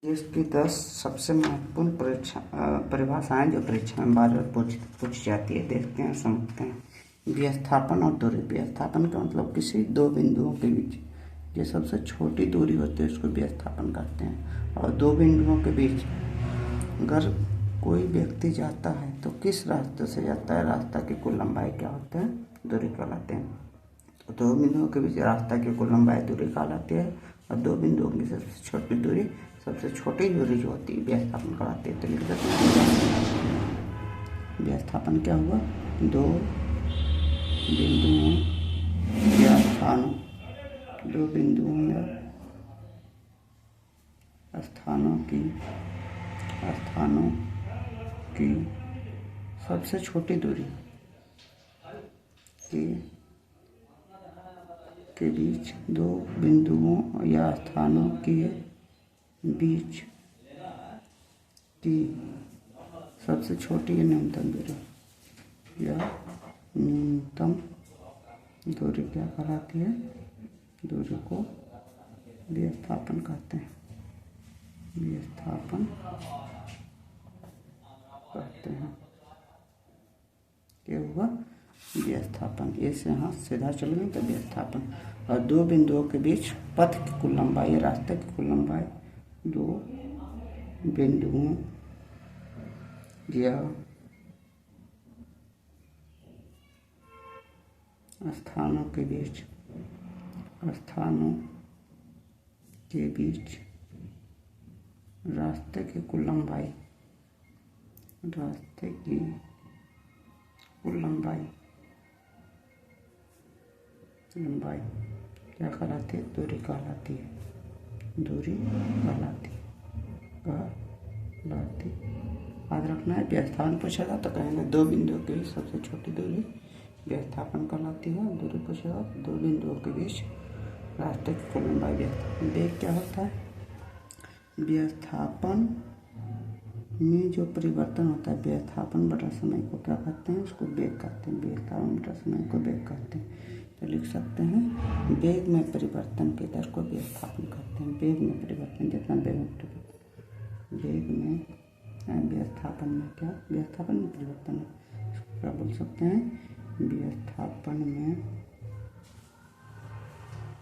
इसकी 10 सबसे महत्वपूर्ण परिभाषाएं जो परीक्षा में बार बार पूछी जाती है, देखते हैं, समझते हैं। विस्थापन और दूरी। विस्थापन का मतलब किसी दो बिंदुओं के बीच जो सबसे छोटी दूरी होती है उसको विस्थापन कहते हैं। और दो बिंदुओं के बीच अगर कोई व्यक्ति जाता है तो किस रास्ते से जाता है, रास्ता की कुल लंबाई क्या होता है, दूरी कहलाते हैं। तो दो बिंदुओं के बीच रास्ता की कुल लंबाई दूरी कहलाती है। और दो बिंदुओं की सबसे छोटी दूरी, सबसे छोटी दूरी जो होती है, विस्थापन कहलाती है। तो लिख देते हैं विस्थापन क्या हुआ, दो बिंदुओं या स्थानों, दो बिंदुओं या स्थानों की सबसे छोटी दूरी के बीच, दो बिंदुओं या स्थानों के बीच की सबसे छोटी या न्यूनतम दूरी या न्यूनतम दूरी क्या कहलाती है, दूरी को विस्थापन कहते हैं। विस्थापन कहते हैं। क्या हुआ, विस्थापन। ये से यहाँ सीधा चल गए तो विस्थापन। और दो बिंदुओं के बीच पथ की कुल लंबाई, रास्ते की कुल लंबाई, दो बिंदुओं या स्थानों के बीच रास्ते की कुल लंबाई, क्या कहलाती है, दूरी कहलाती है। याद रखना है, विस्थापन पूछेगा तो कहेंगे दो बिंदुओं के बीच सबसे छोटी दूरी विस्थापन कहलाती है। दूरी पूछेगा दो बिंदुओं के बीच रास्ते की कुल लंबाई विस्थापन। वेग क्या होता है, विस्थापन में जो परिवर्तन होता है, विस्थापन बटा समय को क्या कहते हैं, उसको वेग कहते हैं। विस्थापन बटा समय को वेग कहते हैं। तो लिख सकते हैं वेग में परिवर्तन के दर को विस्थापन कहते हैं। वेग में परिवर्तन, जितना वेग में विस्थापन में क्या, विस्थापन में परिवर्तन है, इसको क्या बोल सकते हैं, विस्थापन में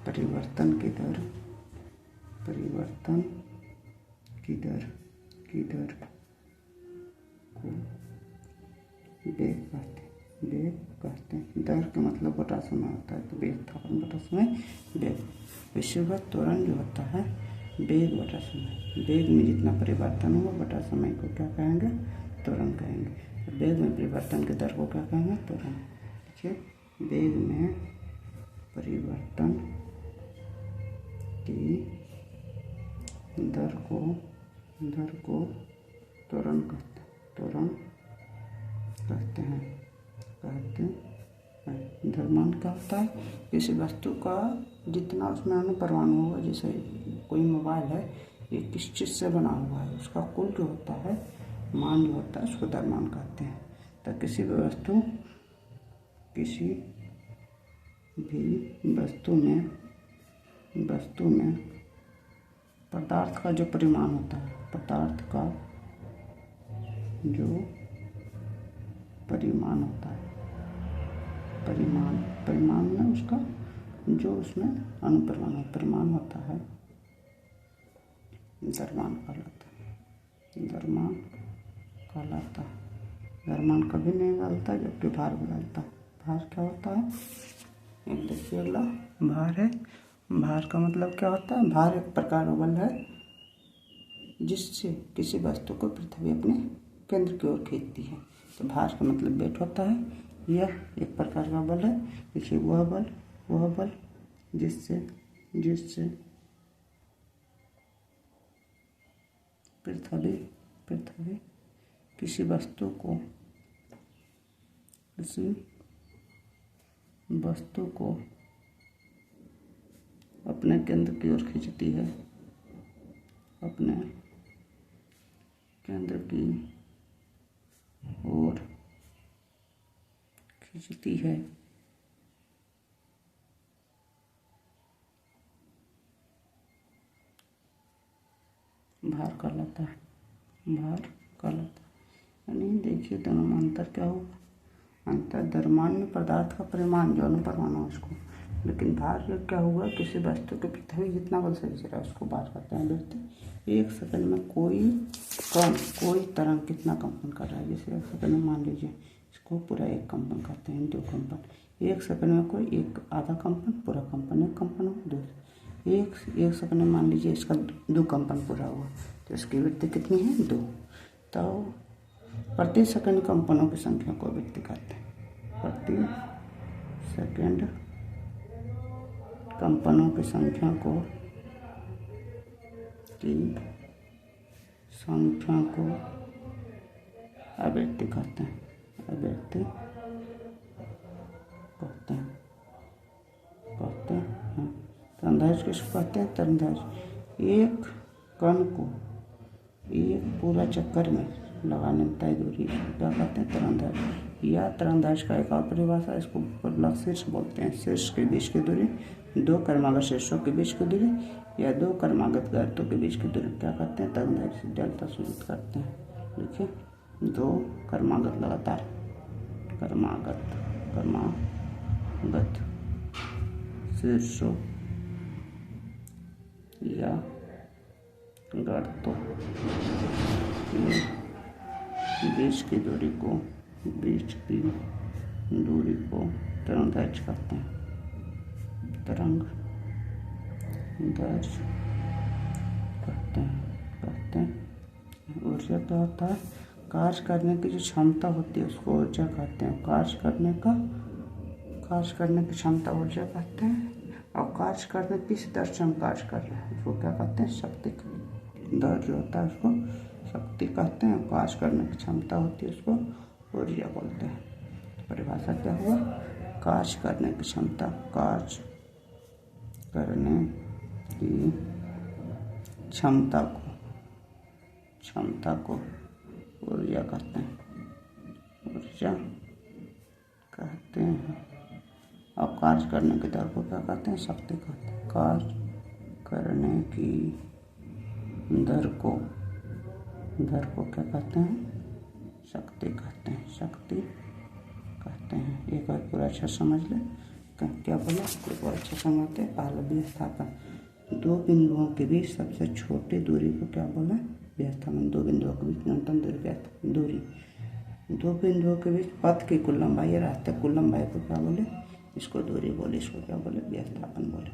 परिवर्तन की दर को वेग कहते हैं। दर का मतलब बटा समय होता है, तो विस्थापन बटा समय वेग। विषुवत त्वरण जो होता है, वेग बटा समय। वेग में जितना परिवर्तन होगा बटा समय को क्या कहेंगे, त्वरण कहेंगे। वेग में परिवर्तन की दर को क्या कहेंगे, त्वरण। ठीक है, वेग में परिवर्तन की दर को त्वरण कहते हैं। द्रव्यमान क्या होता है, किसी वस्तु का जितना उसमें अणुपरमाणु होगा, जैसे कोई मोबाइल है, ये किस चीज़ से बना हुआ है, उसका कुल जो होता है, मान जो होता है, उसको द्रव्यमान कहते हैं। तो किसी भी वस्तु में पदार्थ का जो परिमाण होता है, पदार्थ का जो परिमाण होता है, परिमाण में उसका जो उसमें अणुपरमाणु परिमाण होता है, द्रव्यमान कहलाता है। द्रव्यमान कभी नहीं बदलता, जबकि भार बदलता है। भार क्या होता है, एक देखिए अगला, भार है। भार का मतलब क्या होता है, भार एक प्रकार का बल है जिससे किसी वस्तु को पृथ्वी अपने केंद्र की ओर खींचती है। तो भार का मतलब वेट होता है। यह एक प्रकार का बल है, देखिए वह बल जिससे पृथ्वी किसी वस्तु को अपने केंद्र की ओर खींचती है, अपने केंद्र की ओर खींचती है। भार भार कहलाता है, भार कहलाता है। यानी देखिए दोनों में अंतर क्या होगा, अंतर द्रव्यमान में पदार्थ का परिमाण जो अनुपरमाणु है उसको, लेकिन भार क्या हुआ, किसी वस्तु के पृथ्वी जितना बल से विचरा उसको भार कहते हैं। देखते 1 सेकंड में कोई तरंग कितना कंपन कर रहा है। जैसे 1 सेकंड में मान लीजिए इसको पूरा 1 कंपन करते हैं, 2 कंपन। 1 सेकंड में कोई 1 आधा कंपन, पूरा कंपन 1 कंपन हो, 2। 1 सेकंड में मान लीजिए इसका 2 कंपन पूरा हुआ, तो इसकी आवृत्ति कितनी है, 2। तो प्रति सेकंड कंपनों की संख्या को आवृत्ति कहते हैं। प्रति सेकंड कंपनों की संख्या को आवृत्ति कहते हैं, आवृत्ति कहते हैं। तरंगदैर्घ्य किसको कहते हैं, तरंगदैर्घ्य एक कण को एक पूरा चक्कर में लगाने में तय दूरी क्या कहते हैं, तरंगदैर्घ्य। या तरंगदैर्घ्य का एक और परिभाषा, इसको उपलब्ध शीर्ष बोलते हैं। शीर्ष के बीच की दूरी, 2 क्रमागत शीर्षों के बीच की दूरी या 2 क्रमागत गर्तों के बीच की दूरी क्या कहते हैं, तरंगदैर्घ्य से डेल्टा सूचित करते हैं। देखिए 2 क्रमागत लगातार क्रमागत शीर्षों या गर्तों के बीच की दूरी को तरंगदैर्घ्य कहते हैं। तरंगदैर्घ्य कहते हैं। ऊर्जा क्या होता है, कार्य करने की जो क्षमता होती है उसको ऊर्जा कहते हैं। कार्य करने की क्षमता ऊर्जा कहते हैं। और कार्य करने किस दर से हम कार्य कर रहे हैं उसको क्या कहते हैं, शक्ति। दर जो होता है उसको शक्ति कहते हैं। कार्य करने की क्षमता होती है उसको ऊर्जा बोलते हैं। परिभाषा क्या हुआ, कार्य करने की क्षमता, कार्य करने की क्षमता को ऊर्जा कहते हैं, ऊर्जा कहते हैं। और कार्य करने की दर को क्या कहते हैं, शक्ति कहते हैं। कार्य करने की दर को क्या कहते हैं, शक्ति कहते हैं, शक्ति कहते हैं। एक बार पूरा अच्छा समझ ले, क्या बोला, पूरा अच्छा समझते हैं। पहला विस्थापन, 2 बिंदुओं के बीच सबसे छोटी दूरी को क्या बोला, विस्थापन। 2 बिंदुओं के बीच न्यूनतम दूरी 2 बिंदुओं के बीच पथ की कुल लंबाई या रास्ते कुल लंबाई को क्या बोले, इसको दूरी बोले, इसको क्या बोले, विस्थापन बोले।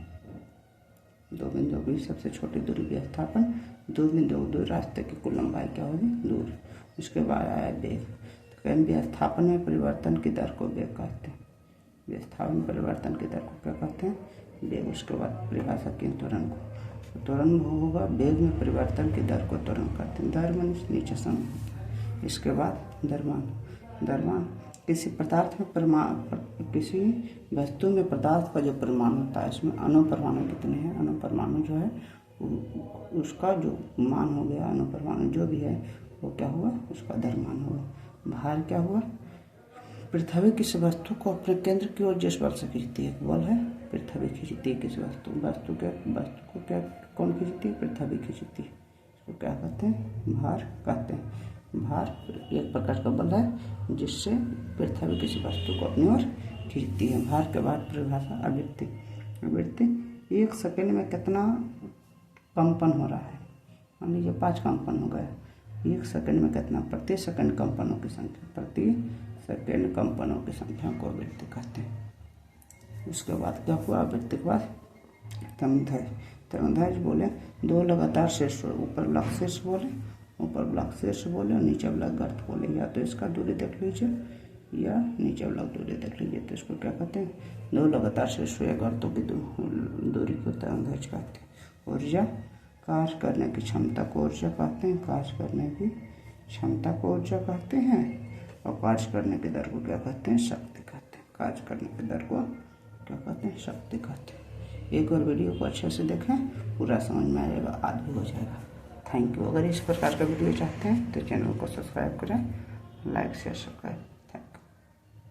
2 बिंदुओं के बीच सबसे छोटी दूरी विस्थापन, 2 बिंदुओं दूर रास्ते की कुल लंबाई क्या होगी, दूरी। उसके बाद आया वेग। तो कहीं विस्थापन में परिवर्तन की दर को वेग कहते हैं। विस्थापन में परिवर्तन की दर को क्या कहते हैं, वेग। उसके बाद परिभाषा की त्वरण को, त्वरण होगा वेग में परिवर्तन की दर को त्वरण कहते हैं। दर मन नीचे समय। इसके बाद द्रव्यमान किसी पदार्थ में किसी वस्तु में पदार्थ का जो परिमाण होता है, इसमें अणुपरमाणु कितने हैं, अणुपरमाणु जो है उसका जो मान हो गया, अणुपरमाणु जो भी है वो क्या हुआ, उसका द्रव्यमान हुआ। भार क्या हुआ, पृथ्वी किसी वस्तु को अपने केंद्र की ओर जिस बल से खींचती है, बल है पृथ्वी खींचती है किसी वस्तु को क्या कौन खींचती है, पृथ्वी खींचती है। इसको क्या कहते हैं, भार कहते हैं। भार एक प्रकार का बल है जिससे पृथ्वी किसी वस्तु को अपनी ओर खींचती है। भार के बाद परिभाषा आवृत्ति। 1 सेकंड में कितना कंपन हो रहा है, मान लीजिए 5 कंपन हो गया। 1 सेकंड में कितना, प्रति सेकंड कंपनों की संख्या, प्रति सेकंड कंपनों की संख्या को आवृत्ति कहते हैं। उसके बाद क्या हुआ, आवृत्ति के बाद तरंगदैर्घ्य बोले 2 लगातार शीर्ष, ऊपर ब्लॉक शीर्ष बोले और नीचे ब्लॉक गर्त बोले। या तो इसका दूरी देख लीजिए या नीचे ब्लॉक दूरी देख लीजिए, तो इसको क्या कहते हैं, 2 लगातार शीर्ष या गर्तों की दूरी को तरंगदैर्घ्य कहते हैं। ऊर्जा, कार्य करने की क्षमता को ऊर्जा कहते हैं, कार्य करने की क्षमता को ऊर्जा कहते हैं। और कार्य करने की दर को क्या कहते हैं, शक्ति कहते हैं। कार्य करने की दर को क्या कहते हैं, शक्ति कहते हैं। एक और वीडियो को अच्छे से देखें, पूरा समझ में आएगा, आज भी हो जाएगा। Thank you. अगर इस प्रकार का वीडियो चाहते हैं तो चैनल को सब्सक्राइब करें, लाइक शेयर सब्सक्राइब।